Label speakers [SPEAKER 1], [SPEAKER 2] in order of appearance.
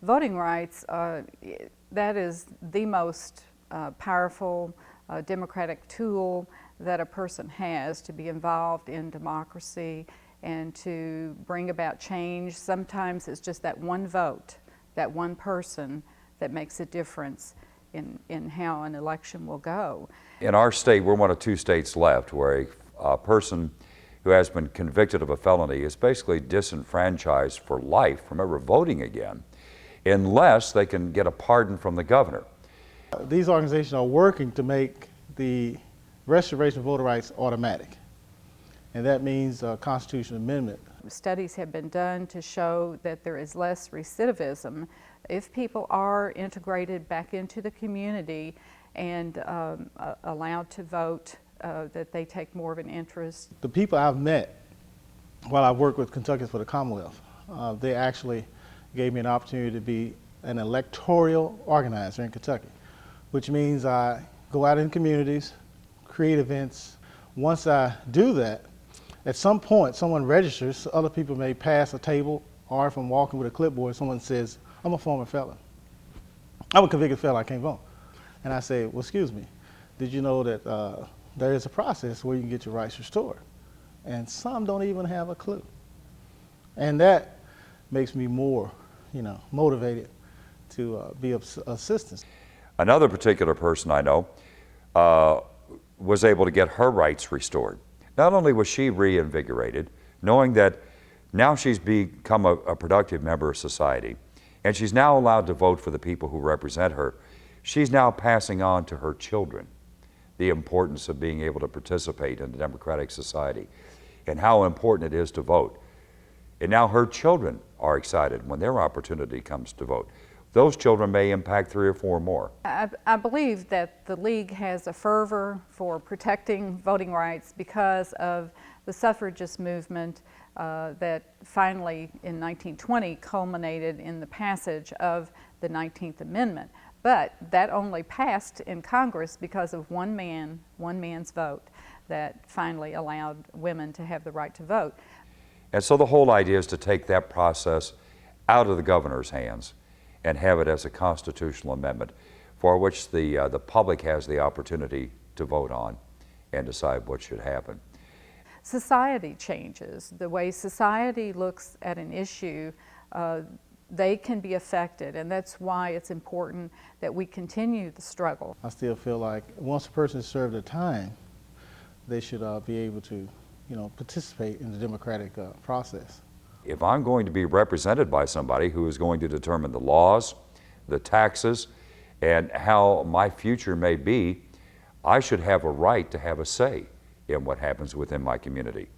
[SPEAKER 1] voting rights, that is the most powerful democratic tool that a person has to be involved in democracy and to bring about change. Sometimes it's just that one vote, that one person that makes a difference in how an election will go.
[SPEAKER 2] In our state, we're one of 2 states left where a person who has been convicted of a felony is basically disenfranchised for life from ever voting again, unless they can get a pardon from the governor.
[SPEAKER 3] These organizations are working to make the restoration of voter rights automatic, and that means a constitutional amendment.
[SPEAKER 1] Studies have been done to show that there is less recidivism if people are integrated back into the community and allowed to vote, that they take more of an interest.
[SPEAKER 3] The people I've met while I worked with Kentuckians for the Commonwealth, they actually gave me an opportunity to be an electoral organizer in Kentucky, which means I go out in communities, create events. Once I do that, at some point someone registers, other people may pass a table, or if I'm walking with a clipboard, someone says, I'm a former felon. I'm a convicted felon, I can't vote. And I say, well, excuse me, did you know that there is a process where you can get your rights restored? And some don't even have a clue. And that makes me more, motivated to be of assistance.
[SPEAKER 2] Another particular person I know was able to get her rights restored. Not only was she reinvigorated, knowing that now she's become a productive member of society, and she's now allowed to vote for the people who represent her, she's now passing on to her children the importance of being able to participate in a democratic society and how important it is to vote. And now her children are excited when their opportunity comes to vote. Those children may impact 3 or 4 more.
[SPEAKER 1] I believe that the League has a fervor for protecting voting rights because of the suffragist movement that finally in 1920 culminated in the passage of the 19th Amendment. But that only passed in Congress because of one man's vote that finally allowed women to have the right to vote.
[SPEAKER 2] And so the whole idea is to take that process out of the governor's hands and have it as a constitutional amendment for which the public has the opportunity to vote on and decide what should happen.
[SPEAKER 1] Society changes. The way society looks at an issue, they can be affected, and that's why it's important that we continue the struggle.
[SPEAKER 3] I still feel like once a person has served their time, they should be able to, participate in the democratic process.
[SPEAKER 2] If I'm going to be represented by somebody who is going to determine the laws, the taxes, and how my future may be, I should have a right to have a say in what happens within my community.